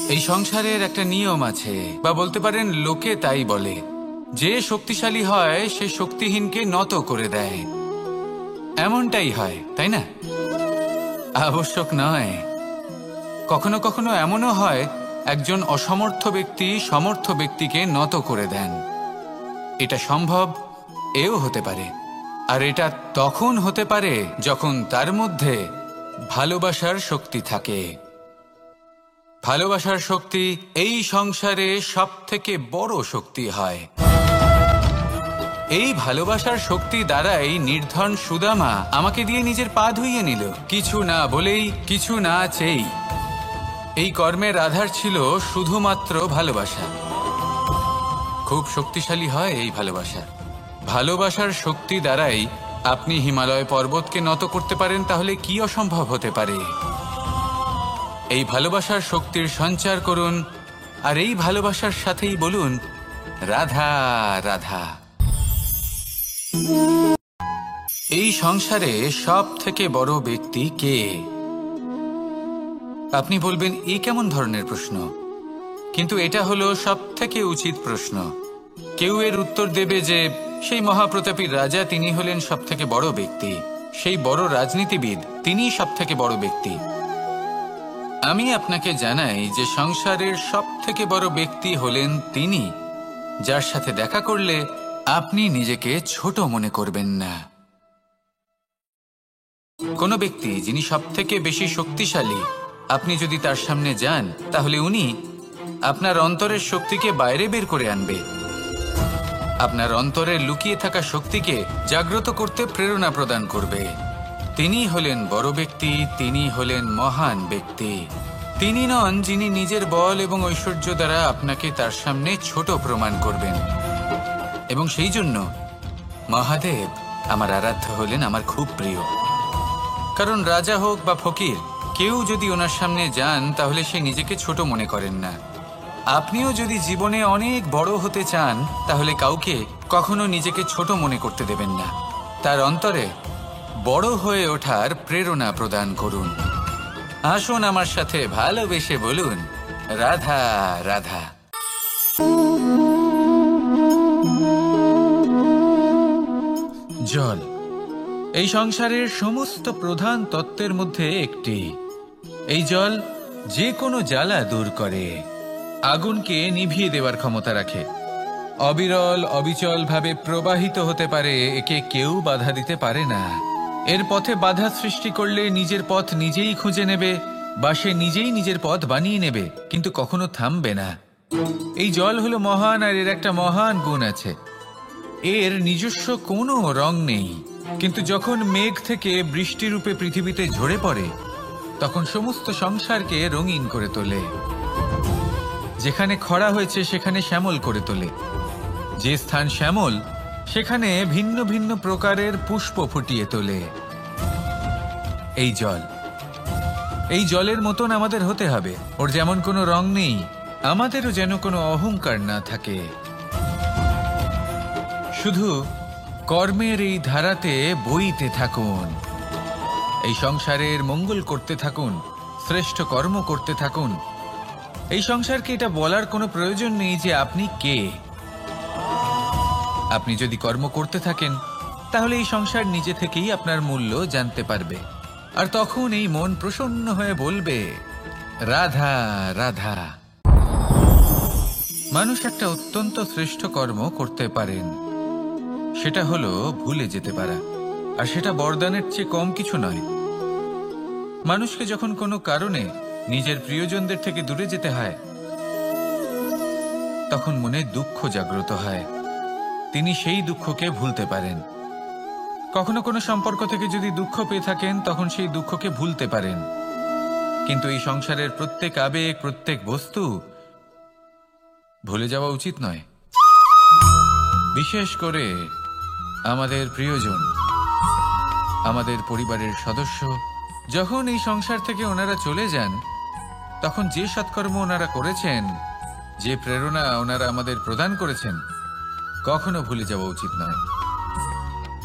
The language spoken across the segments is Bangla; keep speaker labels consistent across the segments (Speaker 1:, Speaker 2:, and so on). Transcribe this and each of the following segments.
Speaker 1: এই সংসারের একটা নিয়ম আছে, বা বলতে পারেন লোকে তাই বলে, যে শক্তিশালী হয় সে শক্তিহীনকে নত করে দেয়। এমনটাই হয়, তাই না? আবশ্যক নয়। কখনো কখনো এমনও হয় একজন অসমর্থ ব্যক্তি সমর্থ ব্যক্তিকে নত করে দেন। এটা সম্ভব, এও হতে পারে। আর এটা তখন হতে পারে যখন তার মধ্যে ভালোবাসার শক্তি থাকে। ভালোবাসার শক্তি এই সংসারে সবথেকে বড় শক্তি হয়। এই ভালোবাসার শক্তি দ্বারাই নির্ধন সুদামা আমাকে দিয়ে নিজের পা ধুইয়ে নিল, কিছু না বলেই, কিছু না চেয়েই। এই কর্মের আধার ছিল শুধুমাত্র ভালোবাসা। খুব শক্তিশালী হয় এই ভালোবাসা। ভালোবাসার শক্তি দ্বারাই আপনি হিমালয় পর্বতকে নত করতে পারেন, তাহলে কি অসম্ভব হতে পারে? এই ভালোবাসার শক্তির সঞ্চার করুন, আর এই ভালোবাসার সাথেই বলুন, রাধা রাধা। এই সংসারে সব থেকে বড় ব্যক্তি কে? আপনি বলবেন, এই কেমন ধরনের প্রশ্ন? কিন্তু এটা হলো সব থেকে উচিত প্রশ্ন। কেউ এর উত্তর দেবে যে সেই মহাপ্রতাপী রাজা, তিনি হলেন সব থেকে বড় ব্যক্তি, সেই বড় রাজনীতিবিদ, তিনিই সব থেকে বড় ব্যক্তি। আমি আপনাকে জানাই যে সংসারের সব থেকে বড় ব্যক্তি হলেন তিনি, যার সাথে দেখা করলে আপনি নিজেকে ছোট মনে করবেন না। কোনো ব্যক্তি যিনি সব থেকে বেশি শক্তিশালী, আপনি যদি তার সামনে যান, তাহলে উনি আপনার অন্তরের শক্তিকে বাইরে বের করে আনবে। আপনার অন্তরে লুকিয়ে থাকা শক্তিকে জাগ্রত করতে প্রেরণা প্রদান করবে। তিনি হলেন বড় ব্যক্তি, তিনি হলেন মহান ব্যক্তি। তিনি নন যিনি নিজের বল এবং ঐশ্বর্য দ্বারা আপনাকে তার সামনে ছোট প্রমাণ করবেন। এবং সেই জন্য মহাদেব আমার আরাধ্য হলেন আমার খুব প্রিয়। কারণ রাজা হোক বা ফকির, কেউ যদি ওনার সামনে যান তাহলে সে নিজেকে ছোট মনে করেন না। আপনিও যদি জীবনে অনেক বড় হতে চান, তাহলে কাউকে কখনো নিজেকে ছোট মনে করতে দেবেন না। তার অন্তরে বড় হয়ে ওঠার প্রেরণা প্রদান করুন। আসুন আমার সাথে ভালোবেসে বলুন, রাধা রাধা। জল এই সংসারের সমস্ত প্রধান তত্ত্বের মধ্যে একটি। এই জল যে কোনো জ্বালা দূর করে, আগুনকে নিভিয়ে দেওয়ার ক্ষমতা রাখে, অবিরল অবিচল ভাবে প্রবাহিত হতে পারে, একে কেউ বাধা দিতে পারে না। এর পথে বাধা সৃষ্টি করলে নিজের পথ নিজেই খুঁজে নেবে, বা সে নিজেই নিজের পথ বানিয়ে নেবে, কিন্তু কখনো থামবে না। এই জল হলো মহান, আর এর একটা মহান গুণ আছে, এর নিজস্ব কোনো রং নেই। কিন্তু যখন মেঘ থেকে বৃষ্টিরূপে পৃথিবীতে ঝরে পড়ে, তখন সমস্ত সংসারকে রঙিন করে তোলে। যেখানে খরা হয়েছে সেখানে শ্যামল করে তোলে। যে স্থান শ্যামল, সেখানে ভিন্ন ভিন্ন প্রকারের পুষ্প ফুটিয়ে তোলে। এই জল, এই জলের মতন আমাদের হতে হবে। ওর যেমন কোনো রং নেই, আমাদেরও যেন কোনো অহংকার না থাকে। শুধু কর্মের এই ধারাতে বইতে থাকুন, এই সংসারের মঙ্গল করতে থাকুন, শ্রেষ্ঠ কর্ম করতে থাকুন। এই সংসারকে এটা বলার কোনো প্রয়োজন নেই যে আপনি কে। আপনি যদি কর্ম করতে থাকেন, তাহলে এই সংসার নিজে থেকেই আপনার মূল্য জানতে পারবে। আর তখন এই মন প্রসন্ন হয়ে বলবে, রাধা রাধা। মানুষ একটা অত্যন্ত শ্রেষ্ঠ কর্ম করতে পারেন, সেটা হলো ভুলে যেতে পারা। আর সেটা বরদানের চেয়ে কম কিছু নয়। মানুষকে যখন কোনো কারণে নিজের প্রিয়জনদের থেকে দূরে যেতে হয়, তখন মনে দুঃখ জাগ্রত হয়। তিনি সেই দুঃখকে ভুলতে পারেন। কখনো কোনো সম্পর্ক থেকে যদি দুঃখ পেয়ে থাকেন, তখন সেই দুঃখকে ভুলতে পারেন। কিন্তু এই সংসারের প্রত্যেক আবেগ, প্রত্যেক বস্তু ভুলে যাওয়া উচিত নয়। বিশেষ করে আমাদের প্রিয়জন, আমাদের পরিবারের সদস্য, যখন এই সংসার থেকে ওনারা চলে যান, তখন যে সৎকর্ম ওনারা করেছেন, যে প্রেরণা ওনারা আমাদের প্রদান করেছেন, কখনো ভুলে যাওয়া উচিত নয়।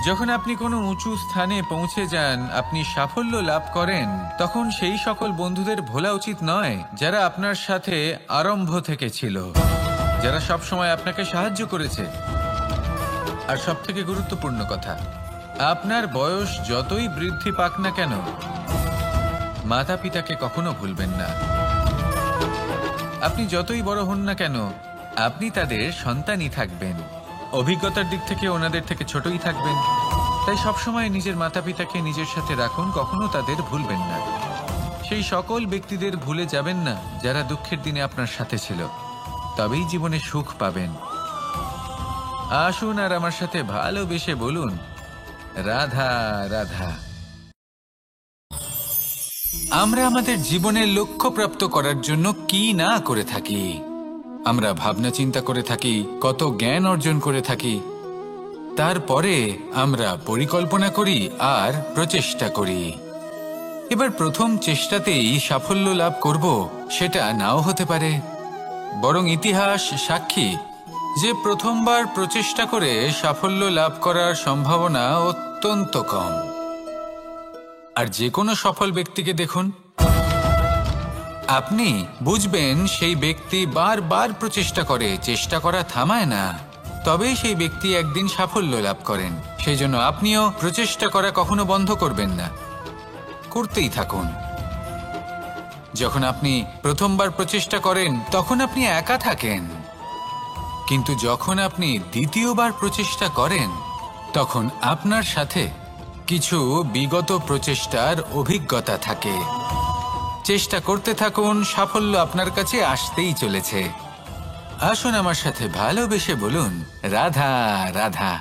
Speaker 1: যখন আপনি কোনো উঁচু স্থানে পৌঁছে যান, আপনি সাফল্য লাভ করেন, তখন সেই সকল বন্ধুদের ভোলা উচিত নয় যারা আপনার সাথে আরম্ভ থেকে ছিল, যারা সব সময় আপনাকে সাহায্য করেছে। আর সবথেকে গুরুত্বপূর্ণ কথা, আপনার বয়স যতই বৃদ্ধি পাক না কেন, মাতা পিতাকে কখনো ভুলবেন না। আপনি যতই বড় হন না কেন, আপনি তাদের সন্তানই থাকবেন। অভিজ্ঞতার দিক থেকে ওনাদের থেকে ছোটই থাকবেন। তাই সবসময় নিজের মাতা পিতাকে নিজের সাথে রাখুন, কখনো তাদের ভুলবেন না। সেই সকল ব্যক্তিদের ভুলে যাবেন না যারা দুঃখের দিনে আপনার সাথে ছিল, তবেই জীবনে সুখ পাবেন। আসুন আর আমার সাথে ভালোবেসে বলুন, রাধা রাধা। আমরা আমাদের জীবনের লক্ষ্য প্রাপ্ত করার জন্য কি না করে থাকি। আমরা ভাবনা চিন্তা করে থাকি, কত জ্ঞান অর্জন করে থাকি, তারপরে আমরা পরিকল্পনা করি আর প্রচেষ্টা করি। এবার প্রথম চেষ্টাতেই সাফল্য লাভ করব সেটা নাও হতে পারে, বরং ইতিহাস সাক্ষী যে প্রথমবার প্রচেষ্টা করে সাফল্য লাভ করার সম্ভাবনা অত্যন্ত কম। আর যে কোনো সফল ব্যক্তিকে দেখুন, আপনি বুঝবেন সেই ব্যক্তি বারবার প্রচেষ্টা করে, চেষ্টা করা থামায় না, তবেই সেই ব্যক্তি একদিন সাফল্য লাভ করেন। সেই জন্য আপনিও প্রচেষ্টা করা কখনো বন্ধ করবেন না, করতেই থাকুন। যখন আপনি প্রথমবার প্রচেষ্টা করেন তখন আপনি একা থাকেন, কিন্তু যখন আপনি দ্বিতীয়বার প্রচেষ্টা করেন তখন আপনার সাথে কিছু বিগত প্রচেষ্টার অভিজ্ঞতা থাকে। চেষ্টা করতে থাকুন, সাফল্য আপনার কাছে আসতেই চলেছে। আসুন আমার সাথে ভালোবেসে বলুন, রাধা রাধা।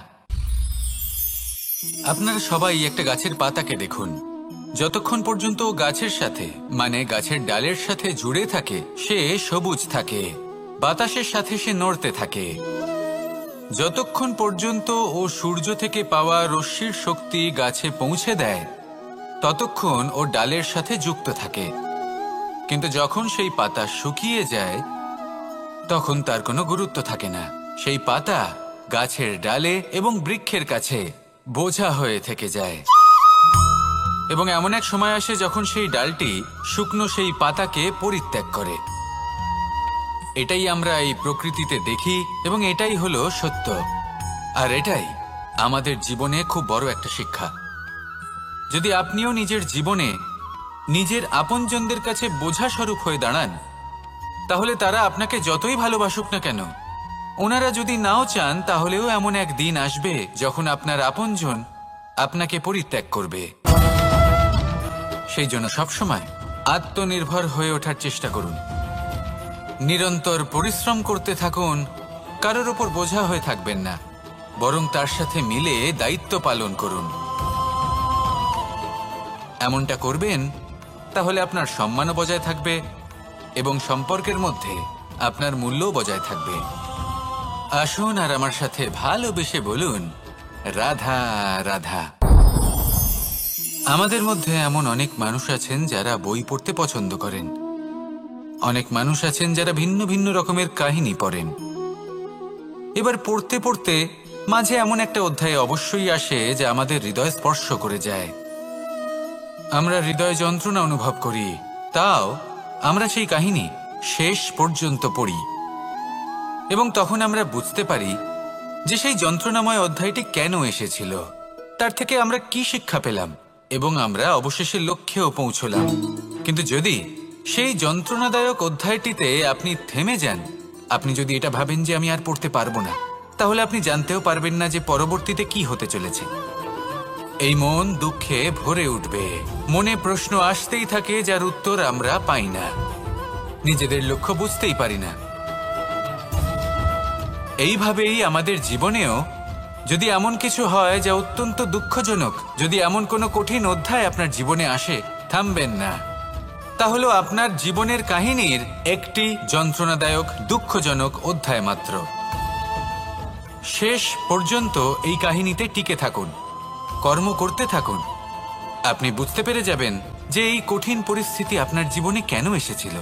Speaker 1: আপনারা সবাই একটা গাছের পাতাকে দেখুন, যতক্ষণ পর্যন্ত গাছের সাথে মানে গাছের ডালের সাথে জুড়ে থাকে সে সবুজ থাকে, বাতাসের সাথে সে নড়তে থাকে। যতক্ষণ পর্যন্ত ও সূর্য থেকে পাওয়া রশ্মির শক্তি গাছে পৌঁছে দেয় ততক্ষণ ও ডালের সাথে যুক্ত থাকে। কিন্তু যখন সেই পাতা শুকিয়ে যায় তখন তার কোনো গুরুত্ব থাকে না। সেই পাতা গাছের ডালে এবং বৃক্ষের কাছে বোঝা হয়ে থেকে যায়। এবং এমন এক সময় আসে যখন সেই ডালটি শুকনো সেই পাতাকে পরিত্যাগ করে। এটাই আমরা এই প্রকৃতিতে দেখি এবং এটাই হলো সত্য। আর এটাই আমাদের জীবনে খুব বড় একটা শিক্ষা। যদি আপনিও নিজের জীবনে নিজের আপনজনদের কাছে বোঝা স্বরূপ হয়ে দাঁড়ান, তাহলে তারা আপনাকে যতই ভালোবাসুক না কেন, ওনারা যদি নাও চান তাহলেও এমন এক দিন আসবে যখন আপনার আপনজন আপনাকে পরিত্যাগ করবে। সেই জন্য সবসময় আত্মনির্ভর হয়ে ওঠার চেষ্টা করুন, নিরন্তর পরিশ্রম করতে থাকুন, কারোর ওপর বোঝা হয়ে থাকবেন না, বরং তার সাথে মিলে দায়িত্ব পালন করুন। এমনটা করবেন তাহলে আপনার সম্মানও বজায় থাকবে এবং সম্পর্কের মধ্যে আপনার মূল্যও বজায় থাকবে। আসুন আর আমার সাথে ভালোবেসে বলুন, রাধা রাধা। আমাদের মধ্যে এমন অনেক মানুষ আছেন যারা বই পড়তে পছন্দ করেন, অনেক মানুষ আছেন যারা ভিন্ন ভিন্ন রকমের কাহিনী পড়েন। এবার পড়তে পড়তে মাঝে এমন একটা অধ্যায় অবশ্যই আসে যা আমাদের হৃদয় স্পর্শ করে যায়। আমরা হৃদয় যন্ত্রণা অনুভব করি, তাও আমরা সেই কাহিনী শেষ পর্যন্ত পড়ি এবং তখন আমরা বুঝতে পারি যে সেই যন্ত্রণাময় অধ্যায়টি কেন এসেছিল, তার থেকে আমরা কি শিক্ষা পেলাম এবং আমরা অবশেষে লক্ষ্যেও পৌঁছলাম। কিন্তু যদি সেই যন্ত্রণাদায়ক অধ্যায়টিতে আপনি থেমে যান, আপনি যদি এটা ভাবেন যে আমি আর পড়তে পারবো না, তাহলে আপনি জানতেও পারবেন না যে পরবর্তীতে কি হতে চলেছে। এই মন দুঃখে ভরে উঠবে, মনে প্রশ্ন আসতেই থাকে যার উত্তর আমরা পাই না, নিজেদের লক্ষ্য বুঝতেই পারি না। এইভাবেই আমাদের জীবনেও যদি এমন কিছু হয় যা অত্যন্ত দুঃখজনক, যদি এমন কোনো কঠিন অধ্যায় আপনার জীবনে আসে, থামবেন না। তাহলে আপনার জীবনের কাহিনীর একটি যন্ত্রণাদায়ক দুঃখজনক অধ্যায় মাত্র। শেষ পর্যন্ত এই কাহিনীতে টিকে থাকুন, কর্ম করতে থাকুন। আপনি বুঝতে পেরে যাবেন যে এই কঠিন পরিস্থিতি আপনার জীবনে কেন এসেছিল।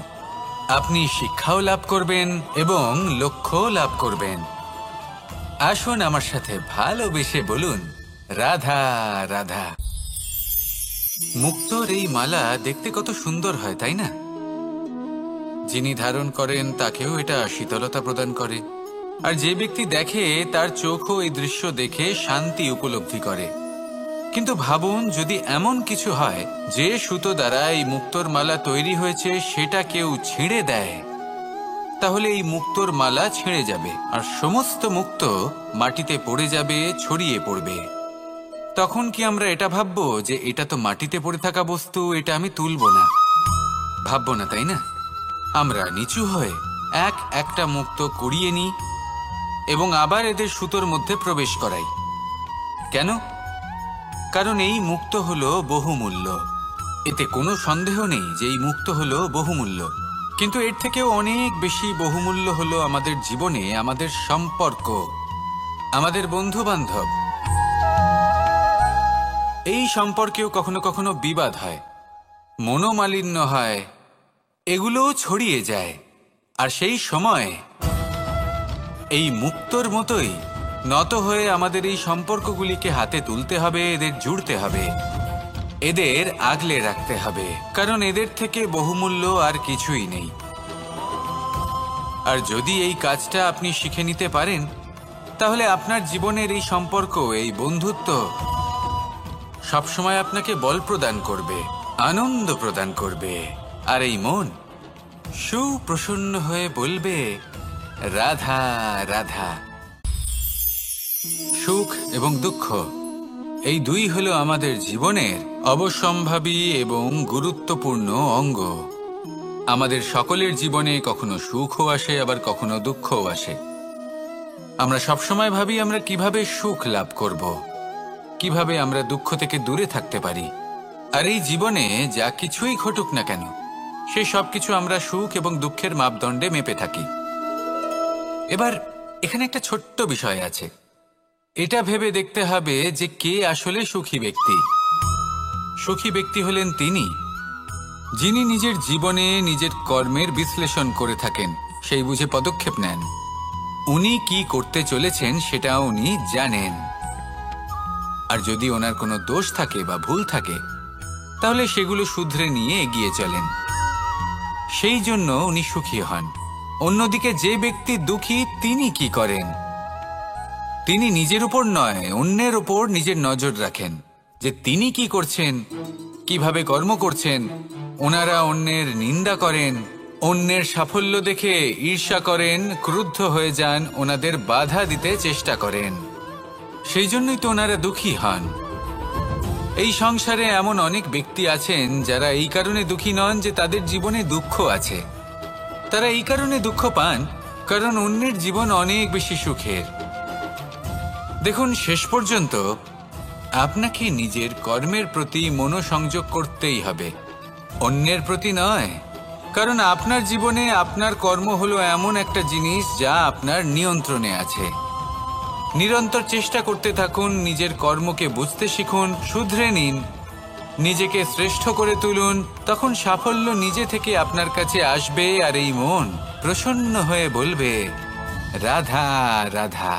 Speaker 1: আপনি শিক্ষাও লাভ করবেন এবং লক্ষ্যও লাভ করবেন। আসুন আমার সাথে ভালোবেসে বলুন, রাধা রাধা। মুক্তোর এই মালা দেখতে কত সুন্দর হয়, তাই না? যিনি ধারণ করেন তাকেও এটা শীতলতা প্রদান করে, আর যে ব্যক্তি দেখে তার চোখও এই দৃশ্য দেখে শান্তি উপলব্ধি করে। কিন্তু ভাবুন, যদি এমন কিছু হয় যে সুতো দ্বারা এই মুক্তোর মালা তৈরি হয়েছে সেটা কেউ ছিঁড়ে দেয়, তাহলে এই মুক্তোর মালা ছিঁড়ে যাবে আর সমস্ত মুক্তো মাটিতে পড়ে যাবে, ছড়িয়ে পড়বে। তখন কি আমরা এটা ভাববো যে এটা তো মাটিতে পড়ে থাকা বস্তু, এটা আমি তুলব না? ভাববো না, তাই না? আমরা নিচু হয়ে একটা মুক্তো কুড়িয়ে নিই এবং আবার এদের সুতোর মধ্যে প্রবেশ করাই। কেন? কারণ এই মুক্তো হলো বহুমূল্য। এতে কোনো সন্দেহ নেই যে এই মুক্তো হলো বহুমূল্য। কিন্তু এর থেকেও অনেক বেশি বহুমূল্য হলো আমাদের জীবনে আমাদের সম্পর্ক, আমাদের বন্ধু বান্ধব। এই সম্পর্কেও কখনো কখনো বিবাদ হয়, মনোমালিন্য হয়, এগুলোও ছড়িয়ে যায়। আর সেই সময় এই মুক্তোর মতোই নত হয়ে আমাদের এই সম্পর্কগুলিকে হাতে তুলতে হবে, এদের জুড়তে হবে, এদের আগলে রাখতে হবে, কারণ এদের থেকে বহুমূল্য আর কিছুই নেই। আর যদি এই কাজটা আপনি শিখে নিতে পারেন, তাহলে আপনার জীবনের এই সম্পর্ক, এই বন্ধুত্ব সবসময় আপনাকে বল প্রদান করবে, আনন্দ প্রদান করবে, আর এই মন সুপ্রসন্ন হয়ে বলবে রাধা রাধা। সুখ এবং দুঃখ এই দুই হলো আমাদের জীবনের অবশ্যম্ভাবী এবং গুরুত্বপূর্ণ অঙ্গ। আমাদের সকলের জীবনে কখনো সুখও আসে, আবার কখনো দুঃখও আসে। আমরা সবসময় ভাবি আমরা কিভাবে সুখ লাভ করব, কিভাবে আমরা দুঃখ থেকে দূরে থাকতে পারি। আর এই জীবনে যা কিছুই ঘটুক না কেন, সেই সব কিছু আমরা সুখ এবং দুঃখের মাপদণ্ডে মেপে থাকি। এবার এখানে একটা ছোট্ট বিষয় আছে, এটা ভেবে দেখতে হবে যে কে আসলে সুখী ব্যক্তি। সুখী ব্যক্তি হলেন তিনি যিনি নিজের জীবনে নিজের কর্মের বিশ্লেষণ করে থাকেন, সেই বুঝে পদক্ষেপ নেন। উনি কি করতে চলেছেন সেটা উনি জানেন, আর যদি ওনার কোনো দোষ থাকে বা ভুল থাকে তাহলে সেগুলো শুধরে নিয়ে এগিয়ে চলেন। সেই জন্য উনি সুখী হন। অন্যদিকে যে ব্যক্তি দুঃখী, তিনি কি করেন? তিনি নিজের উপর নয়, অন্যের উপর নিজের নজর রাখেন যে তিনি কি করছেন, কিভাবে কর্ম করছেন। ওনারা অন্যের নিন্দা করেন, অন্যের সাফল্য দেখে ঈর্ষা করেন, ক্রুদ্ধ হয়ে যান, ওনাদের বাধা দিতে চেষ্টা করেন। সেই জন্যই তো ওনারা দুঃখী হন। এই সংসারে এমন অনেক ব্যক্তি আছেন যারা এই কারণে দুঃখী নন যে তাদের জীবনে দুঃখ আছে। তারা এই কারণে দুঃখ পান কারণ অন্যের জীবন অনেক বেশি সুখের। দেখুন, শেষ পর্যন্ত আপনাকে নিজের কর্মের প্রতি মনোসংযোগ করতেই হবে, অন্যের প্রতি নয়। কারণ আপনার জীবনে আপনার কর্ম হলো এমন একটা জিনিস যা আপনার নিয়ন্ত্রণে আছে। নিরন্তর চেষ্টা করতে থাকুন, নিজের কর্মকে বুঝতে শিখুন, শুধরে নিন, নিজেকে শ্রেষ্ঠ করে তুলুন। তখন সাফল্য নিজে থেকে আপনার কাছে আসবে, আর এই মন প্রসন্ন হয়ে বলবে রাধা রাধা।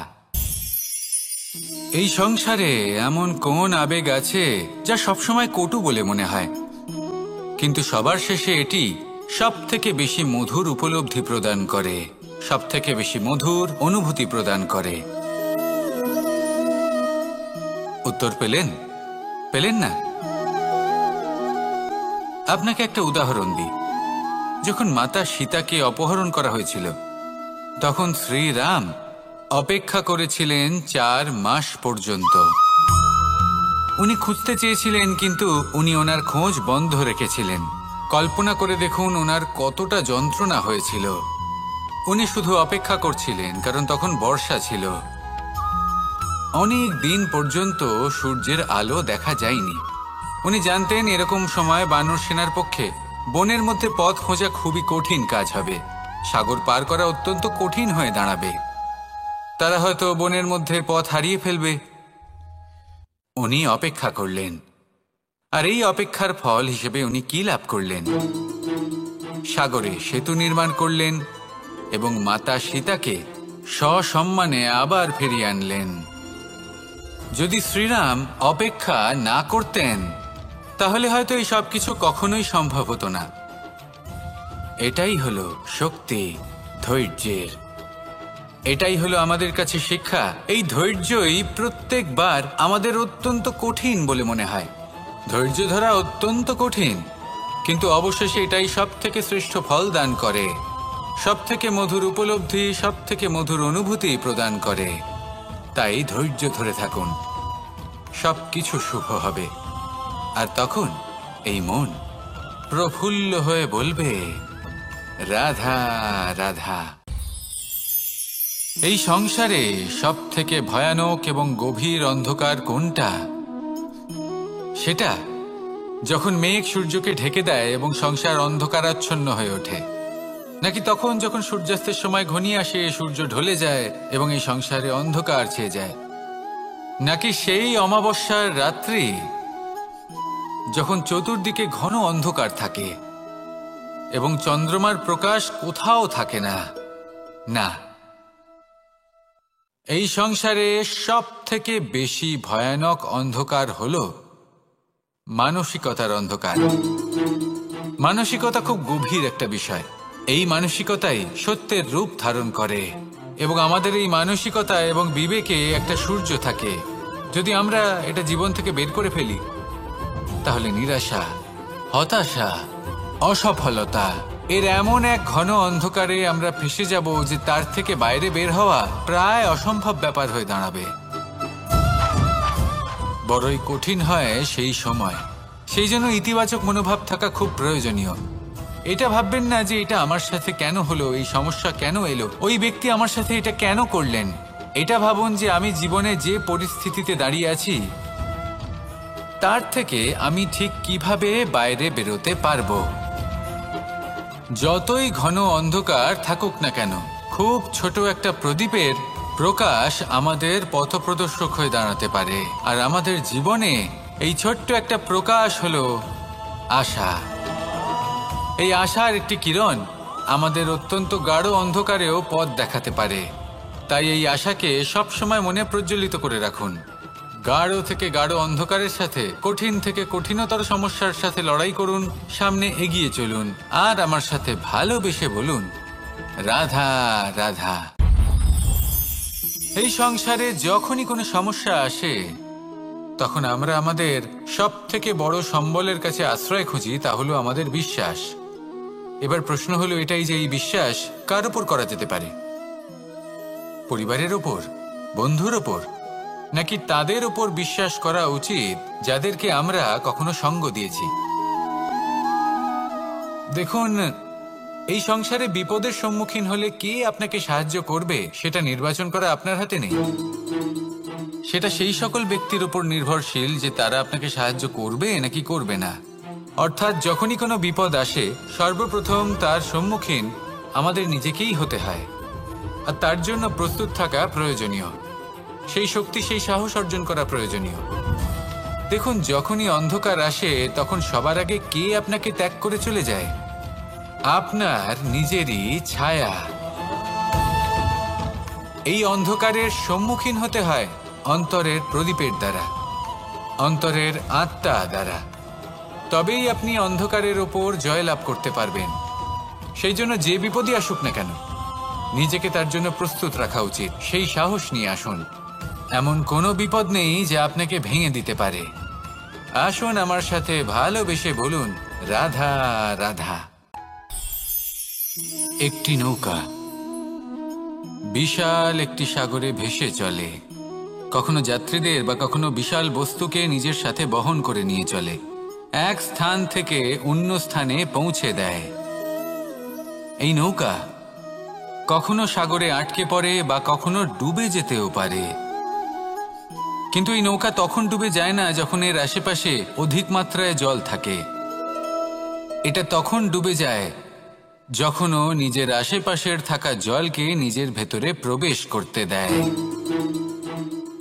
Speaker 1: এই সংসারে এমন কোন আবেগ আছে যা সবসময় কটু বলে মনে হয়, কিন্তু সবার শেষে এটি সব থেকে বেশি মধুর উপলব্ধি প্রদান করে, সব থেকে বেশি মধুর অনুভূতি প্রদান করে। উত্তর পেলেন? পেলেন না? আপনাকে একটা উদাহরণ দিই। যখন মাতা সীতাকে অপহরণ করা হয়েছিল, তখন শ্রীরাম অপেক্ষা করেছিলেন 4 মাস পর্যন্ত। উনি খুঁজতে চেয়েছিলেন, কিন্তু উনি ওনার খোঁজ বন্ধ রেখেছিলেন। কল্পনা করে দেখুন ওনার কতটা যন্ত্রণা হয়েছিল। উনি শুধু অপেক্ষা করছিলেন, কারণ তখন বর্ষা ছিল। অনেক দিন পর্যন্ত সূর্যের আলো দেখা যায়নি। উনি জানতেন এরকম সময় বানর সেনার পক্ষে বনের মধ্যে পথ খোঁজা খুবই কঠিন কাজ হবে। সাগর পার করা অত্যন্ত কঠিন হয়ে দাঁড়াবে। তারা হয়তো বনের মধ্যে পথ হারিয়ে ফেলবে। উনি অপেক্ষা করলেন, আর এই অপেক্ষার ফল হিসেবে উনি কি লাভ করলেন? সাগরে সেতু নির্মাণ করলেন এবং মাতা সীতাকে সসম্মানে আবার ফিরিয়ে আনলেন। যদি শ্রীরাম অপেক্ষা না করতেন তাহলে হয়তো এই সব কিছু কখনোই সম্ভব হতো না। এটাই হলো শক্তি ধৈর্যের। এটাই হলো আমাদের কাছে শিক্ষা। এই ধৈর্যই প্রত্যেকবার আমাদের অত্যন্ত কঠিন বলে মনে হয়। ধৈর্য ধরা অত্যন্ত কঠিন, কিন্তু অবশেষে এটাই সব থেকে শ্রেষ্ঠ ফল দান করে, সব থেকে মধুর উপলব্ধি, সব থেকে মধুর অনুভূতি প্রদান করে। তাই ধৈর্য ধরে থাকুন, সব কিছু শুভ হবে। আর তখন এই মন প্রফুল্ল হয়ে বলবে, রাধা রাধা। এই সংসারে সব থেকে ভয়ানক এবং গভীর অন্ধকার কোনটা? সেটা যখন মেঘ সূর্যকে ঢেকে দেয় এবং সংসার অন্ধকারাচ্ছন্ন হয়ে ওঠে, নাকি তখন যখন সূর্যাস্তের সময় ঘনিয়ে আসে, সূর্য ঢলে যায় এবং এই সংসারে অন্ধকার ছেয়ে যায়, নাকি সেই অমাবস্যার রাত্রি যখন চতুর্দিকে ঘন অন্ধকার থাকে এবং চন্দ্রমার প্রকাশ কোথাও থাকে না? না, এই সংসারে সব থেকে বেশি ভয়ানক অন্ধকার হলো মানসিকতার অন্ধকার। মানসিকতা খুব গভীর একটা বিষয়। এই মানসিকতাই সত্যের রূপ ধারণ করে এবং আমাদের এই মানসিকতা এবং বিবেকে একটা সূর্য থাকে। যদি আমরা এটা জীবন থেকে বের করে ফেলি তাহলে নিরাশা, হতাশা, অসফলতা এর এমন এক ঘন অন্ধকারে আমরা ফেসে যাব যে তার থেকে বাইরে বের হওয়া প্রায় অসম্ভব ব্যাপার হয়ে দাঁড়াবে। বড়ই কঠিন হয় সেই সময়। সেই জন্য ইতিবাচক মনোভাব থাকা খুব প্রয়োজনীয়। এটা ভাববেন না যে এটা আমার সাথে কেন হলো, এই সমস্যা কেন এলো, ওই ব্যক্তি আমার সাথে এটা কেন করলেন। এটা ভাবুন যে আমি জীবনে যে পরিস্থিতিতে দাঁড়িয়ে আছি তার থেকে আমি ঠিক কিভাবে বাইরে বেরোতে পারবো। যতই ঘন অন্ধকার থাকুক না কেন, খুব ছোট একটা প্রদীপের প্রকাশ আমাদের পথপ্রদর্শক হয়ে দাঁড়াতে পারে। আর আমাদের জীবনে এই ছোট্ট একটা প্রকাশ হলো আশা। এই আশার একটি কিরণ আমাদের অত্যন্ত গাঢ় অন্ধকারেও পথ দেখাতে পারে। তাই এই আশাকে সবসময় মনে প্রজ্বলিত করে রাখুন। গাঢ় থেকে গাঢ় অন্ধকারের সাথে, কঠিন থেকে কঠিনতর সমস্যার সাথে লড়াই করুন, সামনে এগিয়ে চলুন, আর আমার সাথে ভালোবেসে বলুন, রাধা রাধা। এই সংসারে যখনই কোনো সমস্যা আসে তখন আমরা আমাদের সব থেকে বড় সম্বলের কাছে আশ্রয় খুঁজি, তা হলো আমাদের বিশ্বাস। এবার প্রশ্ন হলো এটাই যে এই বিশ্বাস কার ওপর করা যেতে পারে? পরিবারের ওপর, বন্ধুর ওপর, নাকি তাদের ওপর বিশ্বাস করা উচিত যাদেরকে আমরা কখনো সঙ্গ দিয়েছি? দেখুন, এই সংসারে বিপদের সম্মুখীন হলে কে আপনাকে সাহায্য করবে সেটা নির্বাচন করা আপনার হাতে নেই। সেটা সেই সকল ব্যক্তির উপর নির্ভরশীল যে তারা আপনাকে সাহায্য করবে নাকি করবে না। অর্থাৎ যখনই কোনো বিপদ আসে সর্বপ্রথম তার সম্মুখীন আমাদের নিজেকেই হতে হয়, আর তার জন্য প্রস্তুত থাকা প্রয়োজনীয়। সেই শক্তি, সেই সাহস অর্জন করা প্রয়োজনীয়। দেখুন, যখনই অন্ধকার আসে তখন সবার আগে কে আপনাকে ত্যাগ করে চলে যায়? আপনার নিজেরই ছায়া। এই অন্ধকারের সম্মুখীন হতে হয় অন্তরের প্রদীপের দ্বারা, অন্তরের আত্মা দ্বারা। তবেই আপনি অন্ধকারের ওপর জয়লাভ করতে পারবেন। সেই জন্য যে বিপদই আসুক না কেন নিজেকে তার জন্য প্রস্তুত রাখা উচিত। সেই সাহস নিয়ে আসুন। এমন কোনো বিপদ নেই যা আপনাকে ভেঙে দিতে পারে। আসুন আমার সাথে ভালোবেসে বলুন, রাধা রাধা। একটি নৌকা বিশাল একটি সাগরে ভেসে চলে। কখনো যাত্রীদের বা কখনো বিশাল বস্তুকে নিজের সাথে বহন করে নিয়ে চলে, এক স্থান থেকে অন্য স্থানে পৌঁছে দেয়। এই নৌকা কখনো সাগরে আটকে পড়ে বা কখনো ডুবে যেতেও পারে, কিন্তু এই নৌকা তখন ডুবে যায় না যখন এর আশেপাশে অধিক মাত্রায় জল থাকে। এটা তখন ডুবে যায় যখনও নিজের আশেপাশের থাকা জলকে নিজের ভেতরে প্রবেশ করতে দেয়।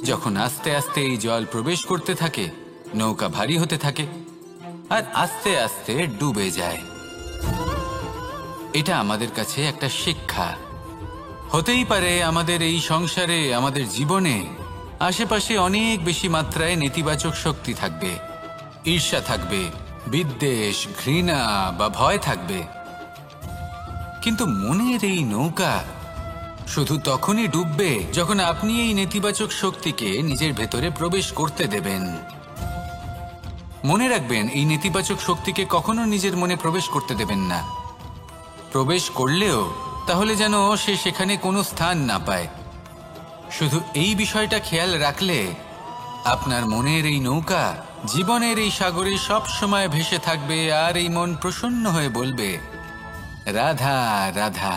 Speaker 1: যখন আস্তে আস্তে এই জল প্রবেশ করতে থাকে নৌকা ভারী হতে থাকে আর আস্তে আস্তে ডুবে যায়। এটা আমাদের কাছে একটা শিক্ষা। হতেই পারে আমাদের এই সংসারে, আমাদের জীবনে আশেপাশে অনেক বেশি মাত্রায় নেতিবাচক শক্তি থাকবে, ঈর্ষা থাকবে, বিদ্বেষ, ঘৃণা বা ভয় থাকবে। কিন্তু মনের এই নৌকা শুধু তখনই ডুববে যখন আপনি এই নেতিবাচক শক্তিকে নিজের ভেতরে প্রবেশ করতে দেবেন। মনে রাখবেন, এই নেতিবাচক শক্তিকে কখনো নিজের মনে প্রবেশ করতে দেবেন না। প্রবেশ করলেও তাহলে যেন সে সেখানে কোনো স্থান না পায়। শুধু এই বিষয়টা খেয়াল রাখলে আপনার মনের এই নৌকা জীবনের এই সাগরে সব সময় ভেসে থাকবে, আর এই মন প্রসন্ন হয়ে বলবে, রাধা রাধা।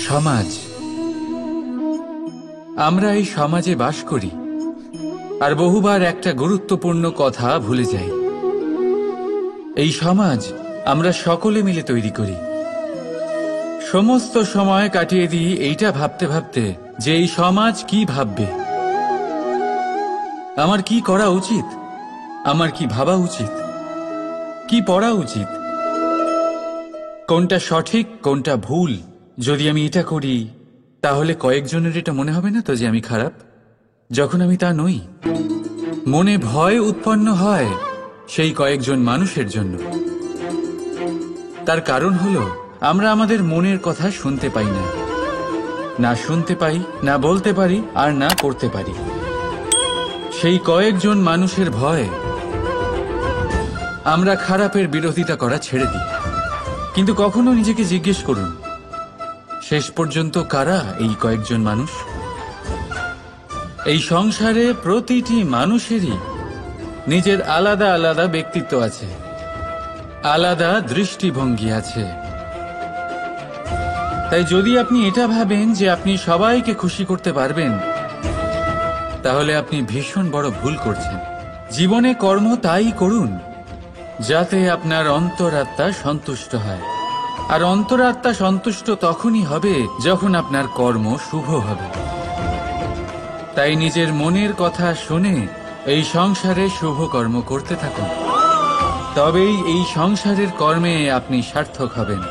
Speaker 1: সমাজ, আমরা এই সমাজে বাস করি আর বহুবার একটা গুরুত্বপূর্ণ কথা ভুলে যাই। এই সমাজ আমরা সকলে মিলে তৈরি করি। সমস্ত সময় কাটিয়ে দিই এইটা ভাবতে ভাবতে যে এই সমাজ কি ভাববে, আমার কি করা উচিত, আমার কি ভাবা উচিত, কি পড়া উচিত, কোনটা সঠিক কোনটা ভুল। যদি আমি এটা করি তাহলে কয়েকজনের এটা মনে হবে না তো যে আমি খারাপ, যখন আমি তা নই। মনে ভয় উৎপন্ন হয় সেই কয়েকজন মানুষের জন্য। তার কারণ হলো আমরা আমাদের মনের কথা শুনতে পাই না, না শুনতে পাই, না বলতে পারি, আর না করতে পারি। সেই কয়েকজন মানুষের ভয় আমরা খারাপের বিরোধিতা করা ছেড়ে দিই। কিন্তু কখনো নিজেকে জিজ্ঞেস করুন, শেষ পর্যন্ত কারা এই কয়েকজন মানুষ? এই সংসারে প্রতিটি মানুষেরই নিজের আলাদা আলাদা ব্যক্তিত্ব আছে, আলাদা দৃষ্টিভঙ্গি আছে। তাই যদি আপনি এটা ভাবেন যে আপনি সবাইকে খুশি করতে পারবেন, তাহলে আপনি ভীষণ বড় ভুল করছেন। জীবনে কর্ম তাই করুন যাতে আপনার অন্তরাত্মা সন্তুষ্ট হয়, আর অন্তরাত্মা সন্তুষ্ট তখনই হবে যখন আপনার কর্ম শুভ হবে। তাই নিজের মনের কথা শুনে এই সংসারে শুভ কর্ম করতে থাকুন, তবেই এই সংসারের কর্মে আপনি সার্থক হবেন।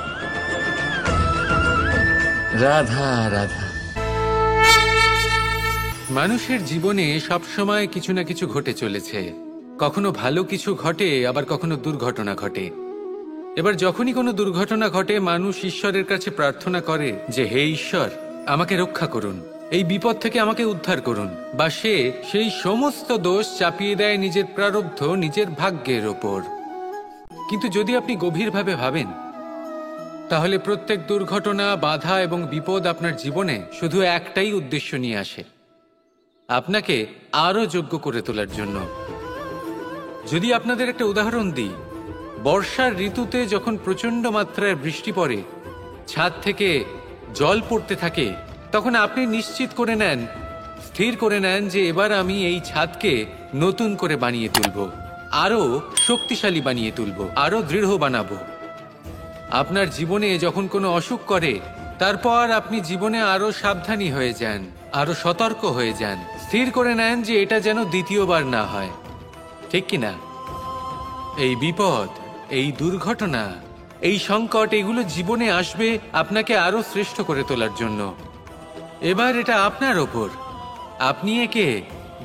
Speaker 1: রাধা রাধা। মানুষের জীবনে সবসময় কিছু না কিছু ঘটে চলেছে। কখনো ভালো কিছু ঘটে, আবার কখনো দুর্ঘটনা ঘটে। এবার যখনই কোনো দুর্ঘটনা ঘটে, মানুষ ঈশ্বরের কাছে প্রার্থনা করে যে, হে ঈশ্বর, আমাকে রক্ষা করুন, এই বিপদ থেকে আমাকে উদ্ধার করুন। বা সে সেই সমস্ত দোষ চাপিয়ে দেয় নিজের প্রারব্ধ, নিজের ভাগ্যের ওপর। কিন্তু যদি আপনি গভীরভাবে ভাবেন, তাহলে প্রত্যেক দুর্ঘটনা, বাধা এবং বিপদ আপনার জীবনে শুধু একটাই উদ্দেশ্য নিয়ে আসে, আপনাকে আরো যোগ্য করে তোলার জন্য। যদি আপনাদের একটা উদাহরণ দিই, বর্ষার ঋতুতে যখন প্রচন্ড মাত্রায় বৃষ্টি পড়ে, ছাদ থেকে জল পড়তে থাকে, তখন আপনি নিশ্চিত করে নেন, স্থির করে নেন যে এবার আমি এই ছাদকে নতুন করে বানিয়ে তুলব, আরো শক্তিশালী বানিয়ে তুলব, আরো দৃঢ় বানাবো। আপনার জীবনে যখন কোনো অসুখ করে, তারপর আপনি জীবনে আরো সাবধানী হয়ে যান, আরো সতর্ক হয়ে যান, স্থির করে নেন যে এটা যেন দ্বিতীয়বার না হয়, ঠিক কিনা? এই বিপদ, এই দুর্ঘটনা, এই সংকট, এগুলো জীবনে আসবে আপনাকে আরো শ্রেষ্ঠ করে তোলার জন্য। এবার এটা আপনার ওপর। আপনি একে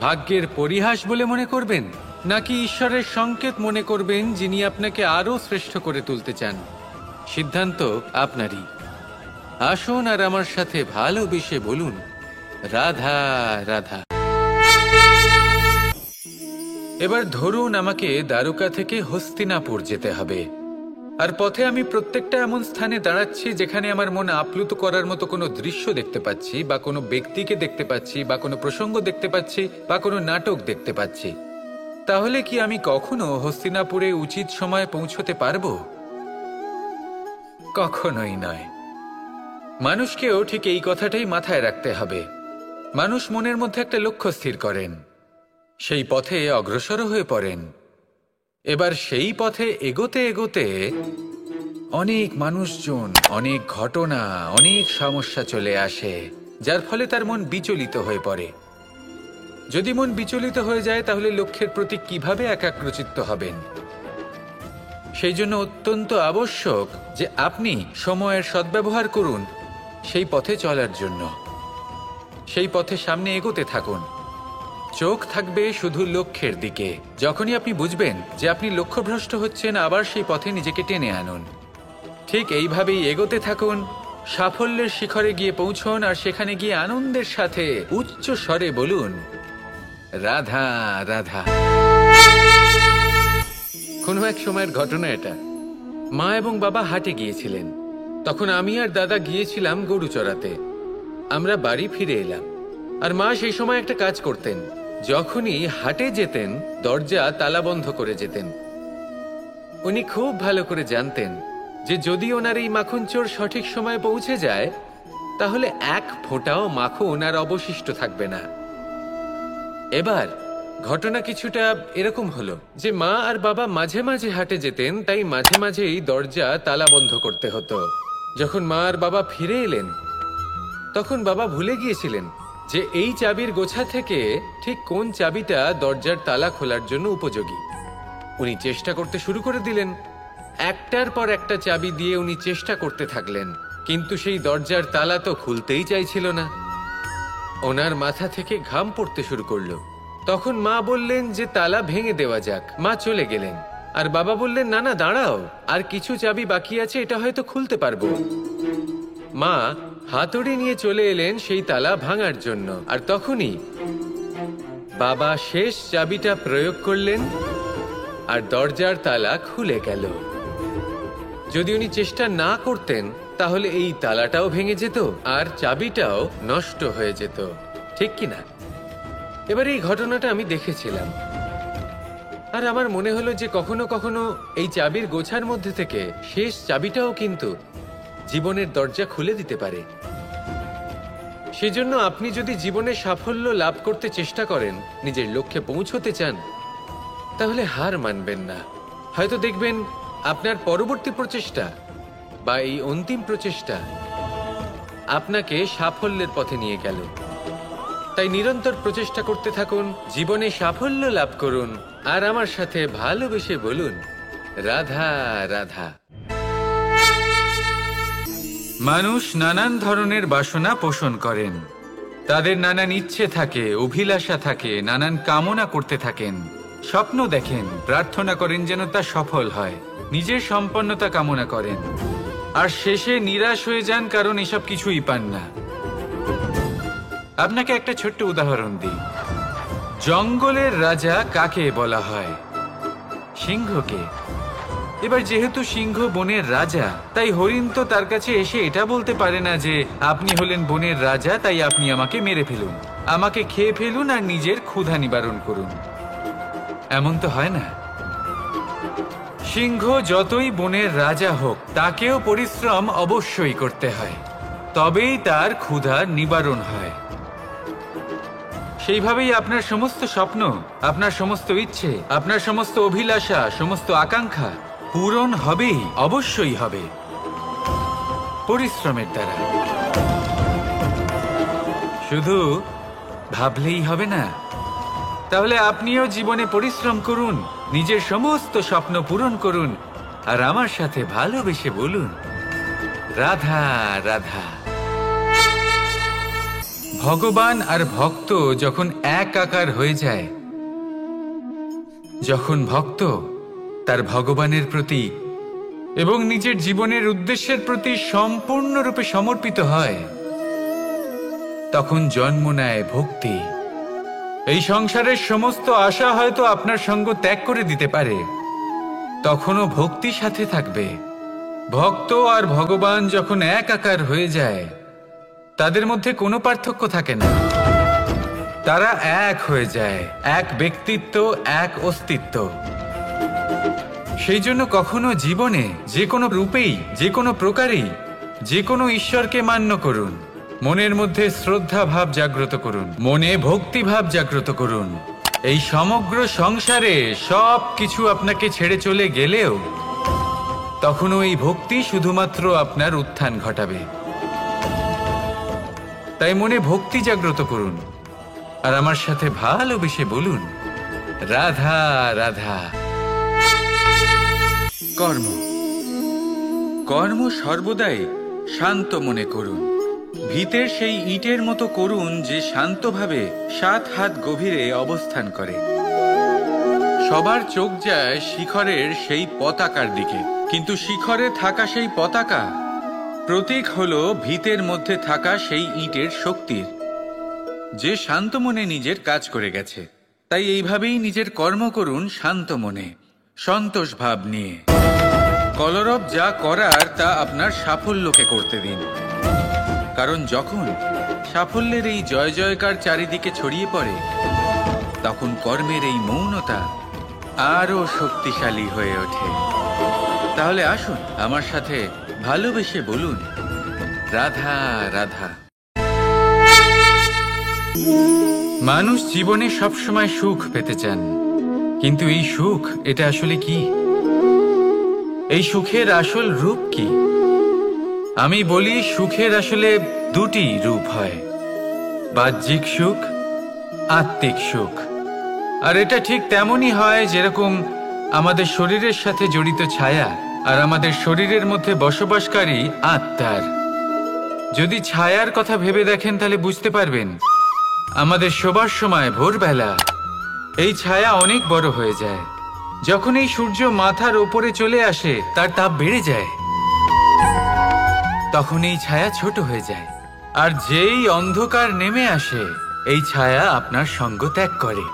Speaker 1: ভাগ্যের পরিহাস বলে মনে করবেন, নাকি ঈশ্বরের সংকেত মনে করবেন, যিনি আপনাকে আরো শ্রেষ্ঠ করে তুলতে চান? সিদ্ধান্ত আপনারই। আসুন আর আমার সাথে ভালোবেসে বলুন, রাধা রাধা। এবার ধরুন আমাকে দ্বারকা থেকে হস্তিনাপুর যেতে হবে, আর পথে আমি প্রত্যেকটা এমন স্থানে দাঁড়াচ্ছি যেখানে আমার মন আপ্লুত করার মতো কোনো দৃশ্য দেখতে পাচ্ছি, বা কোনো ব্যক্তিকে দেখতে পাচ্ছি, বা কোনো প্রসঙ্গ দেখতে পাচ্ছি, বা কোনো নাটক দেখতে পাচ্ছি। তাহলে কি আমি কখনো হস্তিনাপুরে উচিত সময়ে পৌঁছতে পারবো? কখনোই নয়। মানুষকেও ঠিক এই কথাটাই মাথায় রাখতে হবে। মানুষ মনের মধ্যে একটা লক্ষ্য স্থির করেন, সেই পথে অগ্রসর হয়ে পড়েন। এবার সেই পথে এগোতে এগোতে অনেক মানুষজন, অনেক ঘটনা, অনেক সমস্যা চলে আসে, যার ফলে তার মন বিচলিত হয়ে পড়ে। যদি মন বিচলিত হয়ে যায়, তাহলে লক্ষ্যের প্রতি কিভাবে একাগ্রচিত্ত হবেন? সেই জন্য অত্যন্ত আবশ্যক যে আপনি সময়ের সদ্ব্যবহার করুন সেই পথে চলার জন্য। সেই পথে সামনে এগোতে থাকুন। চোখ থাকবে শুধু লক্ষ্যের দিকে। যখনই আপনি বুঝবেন যে আপনি লক্ষ্যভ্রষ্ট হচ্ছেন, আবার সেই পথে নিজেকে টেনে আনুন। ঠিক এইভাবেই এগোতে থাকুন, সাফল্যের শিখরে গিয়ে পৌঁছন, আর সেখানে গিয়ে আনন্দের সাথে উচ্চ স্বরে বলুন, রাধা রাধা। কোনো এক সময়ের ঘটনা এটা। মা এবং বাবা হাটে গিয়েছিলেন। তখন আমি আর দাদা গিয়েছিলাম গরু চড়াতে। আমরা বাড়ি ফিরে এলাম, আর মা সেই সময় একটা কাজ করতেন। যখনই হাটে যেতেন, দরজা তালা বন্ধ করে যেতেন। উনি খুব ভালো করে জানতেন যে যদি ওনার এই মাখন চোর সঠিক সময়ে পৌঁছে যায়, তাহলে এক ফোঁটাও মাখন আর অবশিষ্ট থাকবে না। এবার ঘটনা কিছুটা এরকম হলো যে মা আর বাবা মাঝে মাঝে হাটে যেতেন, তাই মাঝে মাঝেই দরজা তালা বন্ধ করতে হতো। যখন মা আর বাবা ফিরে এলেন, তখন বাবা ভুলে গিয়েছিলেন যে এই চাবির গোছা থেকে ঠিক কোন চাবিটা দরজার তালা খোলার জন্য উপযোগী। উনি চেষ্টা করতে শুরু করে দিলেন। একটার পর একটা চাবি দিয়ে উনি চেষ্টা করতে থাকলেন, কিন্তু সেই দরজার তালা তো খুলতেই চাইছিল না। ওনার মাথা থেকে ঘাম পড়তে শুরু করলো। তখন মা বললেন যে তালা ভেঙে দেওয়া যাক। মা চলে গেলেন, আর বাবা বললেন, না না দাঁড়াও, আর কিছু চাবি বাকি আছে, এটা হয়তো খুলতে পারবো। মা হাতুড়ি নিয়ে চলে এলেন সেই তালা ভাঙার জন্য, আর তখনই বাবা শেষ চাবিটা প্রয়োগ করলেন, আর দরজার তালা খুলে গেল। যদি উনি চেষ্টা না করতেন, তাহলে এই তালাটাও ভেঙে যেত আর চাবিটাও নষ্ট হয়ে যেত, ঠিক কিনা? এবার এই ঘটনাটা আমি দেখেছিলাম, আর আমার মনে হলো যে কখনো কখনো এই চাবির গোছার মধ্যে থেকে শেষ চাবিটাও কিন্তু জীবনের দরজা খুলে দিতে পারে। সেজন্য আপনি যদি জীবনে সাফল্য লাভ করতে চেষ্টা করেন, নিজের লক্ষ্যে পৌঁছতে চান, তাহলে হার মানবেন না। হয়তো দেখবেন আপনার পরবর্তী প্রচেষ্টা বা এই অন্তিম প্রচেষ্টা আপনাকে সাফল্যের পথে নিয়ে গেল। তাই নিরন্তর প্রচেষ্টা করতে থাকুন, জীবনে সাফল্য লাভ করুন, আর আমার সাথে ভালোবেসে বলুন, রাধা রাধা। মানুষ নানান ধরনের বাসনা পোষণ করেন। তাদের নানান ইচ্ছে থাকে, অভিলাষা থাকে, নানান কামনা করতে থাকেন, স্বপ্ন দেখেন, প্রার্থনা করেন যেন তা সফল হয়, নিজের সম্পন্নতা কামনা করেন, আর শেষে নিরাশ হয়ে যান কারণ এসব কিছুই পান না। আপনাকে একটা ছোট্ট উদাহরণ দিই। জঙ্গলের রাজা কাকে বলা হয়? সিংহকে। এবার যেহেতু সিংহ বনের রাজা, তাই হরিণ তো তার কাছে এসে এটা বলতে পারে না যে আপনি হলেন বনের রাজা, তাই আপনি আমাকে মেরে ফেলুন, আমাকে খেয়ে ফেলুন আর নিজের ক্ষুধা নিবারণ করুন। এমন তো হয় না। সিংহ যতই বনের রাজা হোক, তাকেও পরিশ্রম অবশ্যই করতে হয়, তবেই তার ক্ষুধার নিবারণ হয়। সেইভাবেই আপনার সমস্ত স্বপ্ন, আপনার সমস্ত ইচ্ছে, আপনার সমস্ত অভিলাষা, সমস্ত আকাঙ্ক্ষা পূরণ হবেই, অবশ্যই হবে, পরিশ্রমের দ্বারা। শুধু ভাবলেই হবে না। তাহলে আপনিও জীবনে পরিশ্রম করুন, নিজের সমস্ত স্বপ্ন পূরণ করুন, আর আমার সাথে ভালোবেসে বলুন, রাধা রাধা। ভগবান আর ভক্ত যখন একাকার হয়ে যায়, যখন ভক্ত তার ভগবানের প্রতি এবং নিজের জীবনের উদ্দেশ্যের প্রতি সম্পূর্ণরূপে সমর্পিত হয়, তখন জন্ম নেয় ভক্তি। এই সংসারের সমস্ত আশা হয়তো আপনার সঙ্গ ত্যাগ করে দিতে পারে, তখনও ভক্তি সাথে থাকবে। ভক্ত আর ভগবান যখন একাকার হয়ে যায়, তাদের মধ্যে কোনো পার্থক্য থাকে না। তারা এক হয়ে যায়, এক ব্যক্তিত্ব, এক অস্তিত্ব। সেই জন্য কখনো জীবনে যে কোনো রূপেই, যে কোনো প্রকারেই, যে কোনো ঈশ্বরকে মান্য করুন, মনের মধ্যে শ্রদ্ধা ভাব জাগ্রত করুন, মনে ভক্তি ভাব জাগ্রত করুন। এই সমগ্র সংসারে সব কিছু আপনাকে ছেড়ে চলে গেলেও তখনও এই ভক্তি শুধুমাত্র আপনার উত্থান ঘটাবে। তাই মনে ভক্তি জাগ্রত করুন, আর আমার সাথে ভালোবেসে বলুন, রাধা রাধা। কর্ম সর্বদাই শান্ত মনে করুন, ভিতের সেই ইটের মতো করুন যে শান্তভাবে 7 হাত গভীরে অবস্থান করে। সবার চোখ যায় শিখরের সেই পতাকার দিকে, কিন্তু শিখরে থাকা সেই পতাকা প্রতীক হলো ভিতের মধ্যে থাকা সেই ইটের শক্তির, যে শান্ত মনে নিজের কাজ করে গেছে। তাই এইভাবেই নিজের কর্ম করুন শান্ত মনে, সন্তোষ ভাব নিয়ে। কলরব যা করার তা আপনার সাফল্যকে করতে দিন, কারণ যখন সাফল্যের এই জয় জয়কার চারিদিকে ছড়িয়ে পড়ে, তখন কর্মের এই মৌনতা আরো শক্তিশালী হয়ে ওঠে। তাহলে আসুন আমার সাথে ভালোবেসে বলুন, রাধা রাধা। মানুষ জীবনে সবসময় সুখ পেতে চান, কিন্তু এই সুখ এটা আসলে কি? এই সুখের আসল রূপ কি? আমি বলি, সুখের আসলে দুটি রূপ হয়, বাহ্যিক সুখ, আত্মিক সুখ। আর এটা ঠিক তেমনই হয় যেরকম আমাদের শরীরের সাথে জড়িত ছায়া আর আমাদের শরীরের মধ্যে বসবাসকারী আত্মার। যদি ছায়ার কথা ভেবে দেখেন তাহলে বুঝতে পারবেন, আমাদের শোবার সময় ভোরবেলা এই ছায়া অনেক বড় হয়ে যায়। যখন এই সূর্য মাথার ওপরে চলে আসে, তার তাপ বেড়ে যায়, তখন এই ছায়া ছোট হয়ে যায়। আর যেই অন্ধকার নেমে আসে, এই ছায়া আপনার সঙ্গ ত্যাগ করে।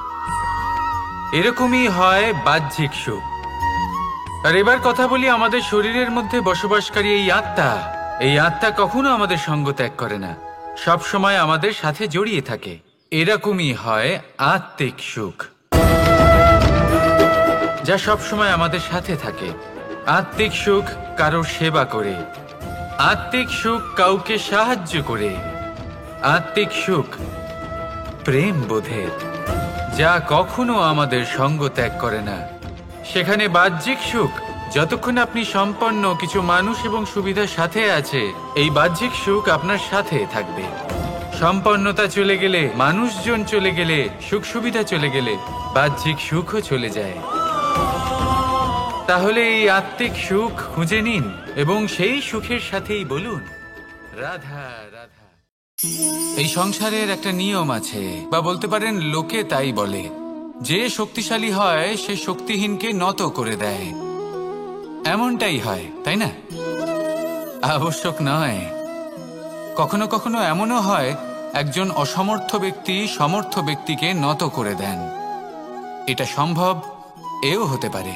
Speaker 1: এরকমই হয় বাহ্যিক সুখ। আর এবার কথা বলি আমাদের শরীরের মধ্যে বসবাসকারী এই আত্মা। এই আত্মা কখনো আমাদের সঙ্গ ত্যাগ করে না, সব সময় আমাদের সাথে জড়িয়ে থাকে। এরকমই হয় আত্মিক সুখ, যা সব সময় আমাদের সাথে থাকে। আত্মিক সুখ কারোর সেবা করে, আত্মিক সুখ কাউকে সাহায্য করে, আত্মিক সুখ প্রেম বোধের, যা কখনো আমাদের সঙ্গ ত্যাগ করে না। সেখানে বাহ্যিক সুখ, যতক্ষণ আপনি সম্পন্ন কিছু মানুষ এবং সুবিধার সাথে আছে, এই বাহ্যিক সুখ আপনার সাথে থাকবে। সম্পন্নতা চলে গেলে, মানুষজন চলে গেলে, সুখ সুবিধা চলে গেলে, বাহ্যিক সুখও চলে যায়। তাহলে এই আত্মিক সুখ খুঁজে নিন এবং সেই সুখের সাথেই বলুন, রাধা রাধা। এই সংসারের একটা নিয়ম আছে, বা বলতে পারেন লোকে তাই বলে, যে শক্তিশালী হয় সে শক্তিহীনকে নত করে দেয়। এমনটাই হয়, তাই না? আবশ্যক নয়, কখনো কখনো এমনও হয় একজন অসমর্থ ব্যক্তি সমর্থ ব্যক্তিকে নত করে দেন। এটা সম্ভব, এও হতে পারে।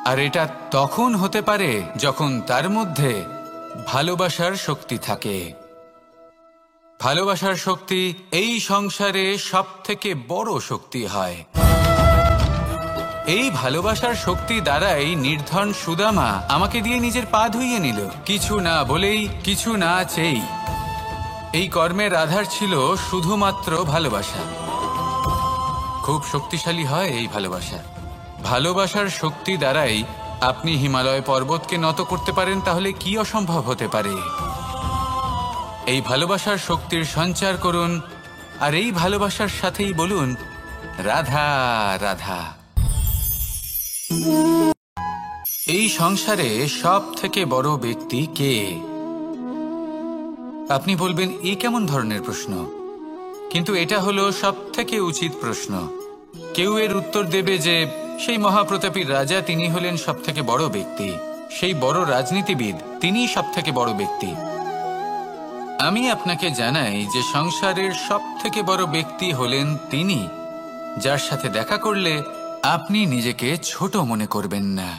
Speaker 1: আর এটা তখন হতে পারে যখন তার মধ্যে ভালোবাসার শক্তি থাকে। ভালোবাসার শক্তি এই সংসারে সবথেকে বড় শক্তি হয়। এই ভালোবাসার শক্তি দ্বারাই নির্ধন সুদামা আমাকে দিয়ে নিজের পা ধুইয়ে নিল, কিছু না বলেই, কিছু না চেয়েই। এই কর্মের আধার ছিল শুধুমাত্র ভালোবাসা। খুব শক্তিশালী হয় এই ভালোবাসা। ভালোবাসার শক্তি দ্বারাই আপনি হিমালয় পর্বতকে নত করতে পারেন, তাহলে কি অসম্ভব হতে পারে? এই ভালোবাসার শক্তির সঞ্চার করুন, আর এই ভালোবাসার সাথেই বলুন, রাধা রাধা। এই সংসারে সব থেকে বড় ব্যক্তি কে? আপনি বলবেন, এ কেমন ধরনের প্রশ্ন? কিন্তু এটা হলো সব থেকে উচিত প্রশ্ন। কেউ এর উত্তর দেবে যে সেই মহাপ্রতাপী রাজা, তিনি হলেন সব থেকে বড় ব্যক্তি, সেই বড় রাজনীতিবিদ, তিনিই সব থেকে বড় ব্যক্তি। আমি আপনাকে জানাই যে সংসারের সব থেকে বড় ব্যক্তি হলেন তিনি, যার সাথে দেখা করলে আপনি নিজেকে ছোট মনে করবেন না।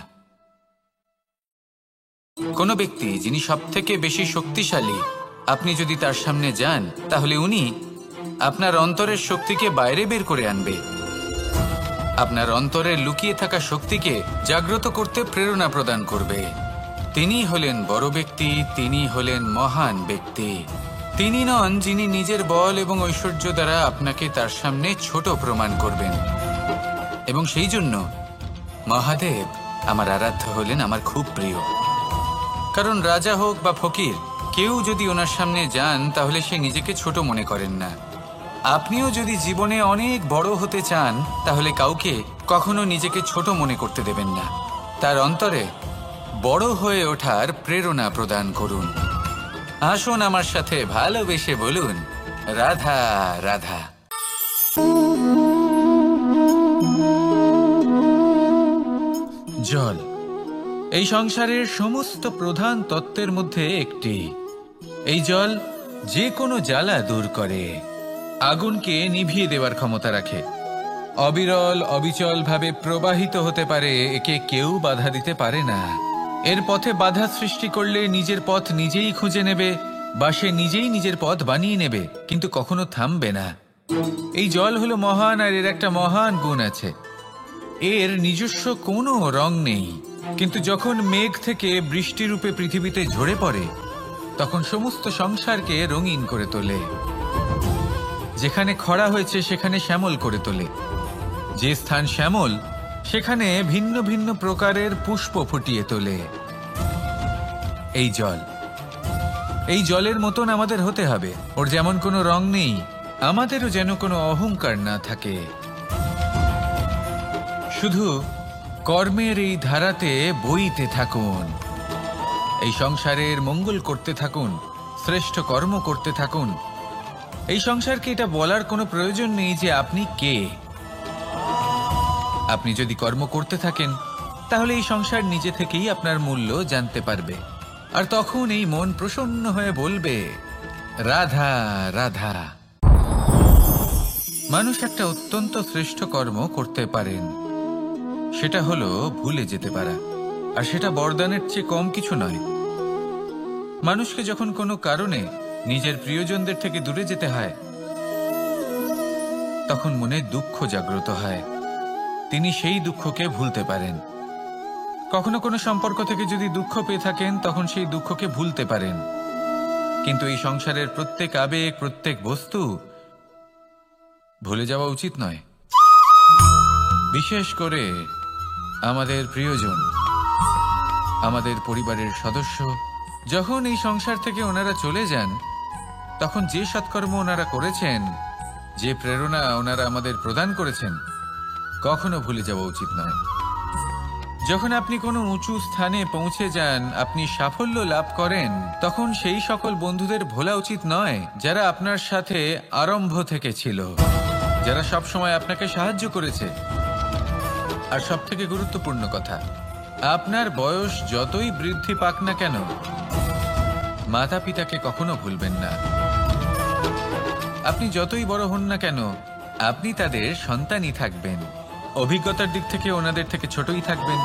Speaker 1: কোনো ব্যক্তি যিনি সব থেকে বেশি শক্তিশালী, আপনি যদি তার সামনে যান, তাহলে উনি আপনার অন্তরের শক্তিকে বাইরে বের করে আনবে, আপনার অন্তরে লুকিয়ে থাকা শক্তিকে জাগ্রত করতে প্রেরণা প্রদান করবে। তিনি হলেন বড় ব্যক্তি, তিনি হলেন মহান ব্যক্তি। তিনি নন যিনি নিজের বল এবং ঐশ্বর্য দ্বারা আপনাকে তার সামনে ছোট প্রমাণ করবেন। এবং সেই জন্য মহাদেব আমার আরাধ্য হলেন আমার খুব প্রিয়। কারণ রাজা হোক বা ফকির, কেউ যদি ওনার সামনে যান তাহলে সে নিজেকে ছোট মনে করেন না। আপনিও যদি জীবনে অনেক বড় হতে চান, তাহলে কাউকে কখনো নিজেকে ছোট মনে করতে দেবেন না। তার অন্তরে বড় হয়ে ওঠার প্রেরণা প্রদান করুন। আসুন আমার সাথে ভালোবেসে বলুন, রাধা রাধা। জল এই সংসারের সমস্ত প্রধান তত্ত্বের মধ্যে একটি। এই জল যে কোনো জ্বালা দূর করে, আগুনকে নিভিয়ে দেওয়ার ক্ষমতা রাখে, অবিরল অবিচল ভাবে প্রবাহিত হতে পারে, একে কেউ বাধা দিতে পারে না। এর পথে বাধা সৃষ্টি করলে নিজের পথ নিজেই খুঁজে নেবে বা সে নিজেই নিজের পথ বানিয়ে নেবে, কিন্তু কখনো থামবে না। এই জল হলো মহান, আর এর একটা মহান গুণ আছে, এর নিজস্ব কোনো রং নেই। কিন্তু যখন মেঘ থেকে বৃষ্টিরূপে পৃথিবীতে ঝরে পড়ে, তখন সমস্ত সংসারকে রঙিন করে তোলে। যেখানে খরা হয়েছে সেখানে শ্যামল করে তোলে, যে স্থান শ্যামল সেখানে ভিন্ন ভিন্ন প্রকারের পুষ্প ফুটিয়ে তোলে। এই জলের মতন আমাদের হতে হবে। ওর যেমন কোনো রং নেই, আমাদেরও যেন কোনো অহংকার না থাকে। শুধু কর্মের এই ধারাতে বইতে থাকুন, এই সংসারের মঙ্গল করতে থাকুন, শ্রেষ্ঠ কর্ম করতে থাকুন। এই সংসারকে এটা বলার কোনো প্রয়োজন নেই যে আপনি কে। আপনি যদি কর্ম করতে থাকেন, তাহলে এই সংসার নিজে থেকেই আপনার মূল্য জানতে পারবে, আর তখন এই মন প্রসন্ন হয়ে বলবে, রাধা রাধা। মানুষ একটা অত্যন্ত শ্রেষ্ঠ কর্ম করতে পারেন, সেটা হলো ভুলে যেতে পারা, আর সেটা বরদানের চেয়ে কম কিছু নয়। মানুষকে যখন কোনো কারণে নিজের প্রিয়জনদের থেকে দূরে যেতে হয়, তখন মনে দুঃখ জাগ্রত হয়, তিনি সেই দুঃখকে ভুলতে পারেন। কখনো কোনো সম্পর্ক থেকে যদি দুঃখ পেয়ে থাকেন, তখন সেই দুঃখকে ভুলতে পারেন। কিন্তু এই সংসারের প্রত্যেক আবেগ, প্রত্যেক বস্তু ভুলে যাওয়া উচিত নয়। বিশেষ করে আমাদের প্রিয়জন, আমাদের পরিবারের সদস্য, যখন এই সংসার থেকে ওনারা চলে যান, তখন যে সৎকর্ম ওনারা করেছেন, যে প্রেরণা ওনারা আমাদের প্রদান করেছেন, কখনো ভুলে যাওয়া উচিত নয়। যখন আপনি কোনো উঁচু স্থানে পৌঁছে যান, আপনি সাফল্য লাভ করেন, তখন সেই সকল বন্ধুদের ভোলা উচিত নয় যারা আপনার সাথে আরম্ভ থেকে ছিল, যারা সব সময় আপনাকে সাহায্য করেছে। আর সব থেকে গুরুত্বপূর্ণ কথা, আপনার বয়স যতই বৃদ্ধি পাক না কেন, মাতা পিতাকে কখনো ভুলবেন না। আপনি যতই বড় হন না কেন, আপনি তাদের সন্তানই থাকবেন, অভিজ্ঞতার দিক থেকে ওনাদের থেকে ছোটই থাকবেন।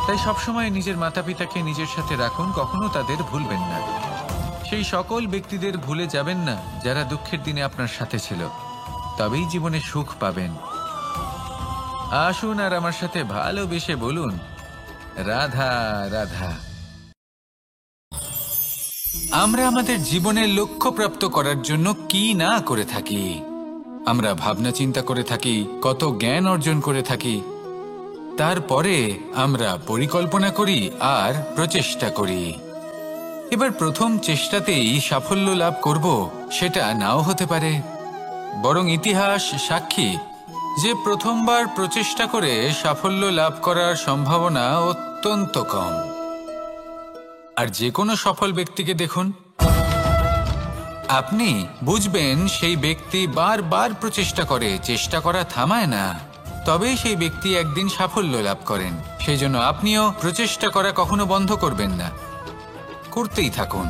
Speaker 1: তাই সবসময় নিজের মাতা পিতাকে নিজের সাথে রাখুন, কখনো তাদের ভুলবেন না। সেই সকল ব্যক্তিদের ভুলে যাবেন না যারা দুঃখের দিনে আপনার সাথে ছিল, তবেই জীবনে সুখ পাবেন। আসুন আর আমার সাথে ভালোবেসে বলুন, রাধা রাধা। আমরা আমাদের জীবনের লক্ষ্য প্রাপ্ত করার জন্য কি না করে থাকি। আমরা ভাবনা চিন্তা করে থাকি, কত জ্ঞান অর্জন করে থাকি, তারপরে আমরা পরিকল্পনা করি আর প্রচেষ্টা করি। এবার প্রথম চেষ্টাতেই সাফল্য লাভ করব সেটা নাও হতে পারে, বরং ইতিহাস সাক্ষী যে প্রথমবার প্রচেষ্টা করে সাফল্য লাভ করার সম্ভাবনা অত্যন্ত কম। আর যে কোনো সফল ব্যক্তিকে দেখুন, আপনি বুঝবেন সেই ব্যক্তি বারবার প্রচেষ্টা করে, চেষ্টা করা থামায় না, তবেই সেই ব্যক্তি একদিন সাফল্য লাভ করেন। সেই জন্য আপনিও প্রচেষ্টা করা কখনো বন্ধ করবেন না, করতেই থাকুন।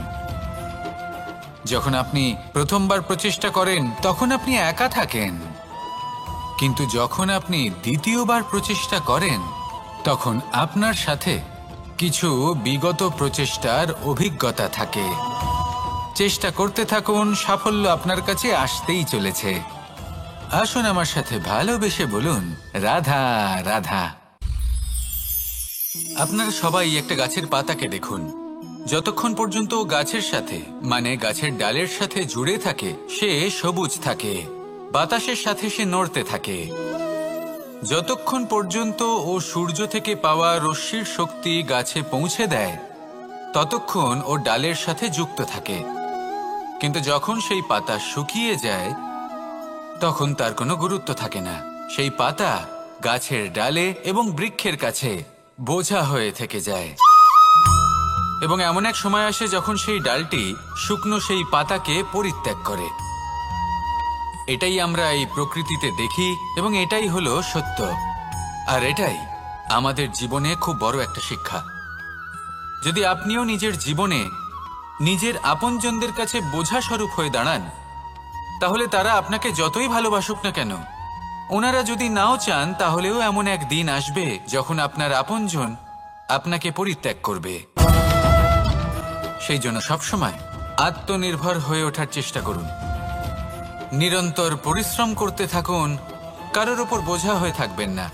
Speaker 1: যখন আপনি প্রথমবার প্রচেষ্টা করেন, তখন আপনি একা থাকেন, কিন্তু যখন আপনি দ্বিতীয়বার প্রচেষ্টা করেন, তখন আপনার সাথে কিছু বিগত প্রচেষ্টার অভিজ্ঞতা থাকে। চেষ্টা করতে থাকুন, সাফল্য আপনার কাছে আসতেই চলেছে। আসুন আমার সাথে ভালোবেসে বলুন, রাধা রাধা। আপনারা সবাই একটা গাছের পাতাকে দেখুন, যতক্ষণ পর্যন্ত গাছের সাথে, মানে গাছের ডালের সাথে জুড়ে থাকে, সে সবুজ থাকে, বাতাসের সাথে সে নড়তে থাকে। যতক্ষণ পর্যন্ত ও সূর্য থেকে পাওয়া রশ্মির শক্তি গাছে পৌঁছে দেয়, ততক্ষণ ও ডালের সাথে যুক্ত থাকে। কিন্তু যখন সেই পাতা শুকিয়ে যায়, তখন তার কোনো গুরুত্ব থাকে না। সেই পাতা গাছের ডালে এবং বৃক্ষের কাছে বোঝা হয়ে থেকে যায়। এবং এমন এক সময় আসে যখন সেই ডালটি শুকনো সেই পাতাকে পরিত্যাগ করে। এটাই আমরা এই প্রকৃতিতে দেখি এবং এটাই হলো সত্য। আর এটাই আমাদের জীবনে খুব বড় একটা শিক্ষা। যদি আপনিও নিজের জীবনে নিজের আপনজনদের কাছে বোঝা স্বরূপ হয়ে দাঁড়ান, তাহলে তারা আপনাকে যতই ভালোবাসুক না কেন, ওনারা যদি নাও চান, তাহলেও এমন এক দিন আসবে যখন আপনার আপনজন আপনাকে পরিত্যাগ করবে। সেই জন্য সবসময় আত্মনির্ভর হয়ে ওঠার চেষ্টা করুন, নিরন্তর পরিশ্রম করতে থাকুন, কারোর ওপর বোঝা হয়ে থাকবেন না,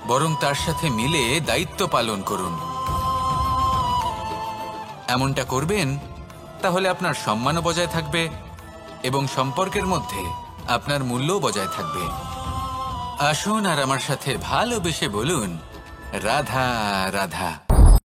Speaker 1: বরং তার সাথে মিলে দায়িত্ব পালন করুন। এমনটা করবেন, তাহলে আপনার সম্মানও বজায় থাকবে এবং সম্পর্কের মধ্যে আপনার মূল্যও বজায় থাকবে। আসুন আর আমার সাথে ভালোবেসে বলুন, রাধা রাধা।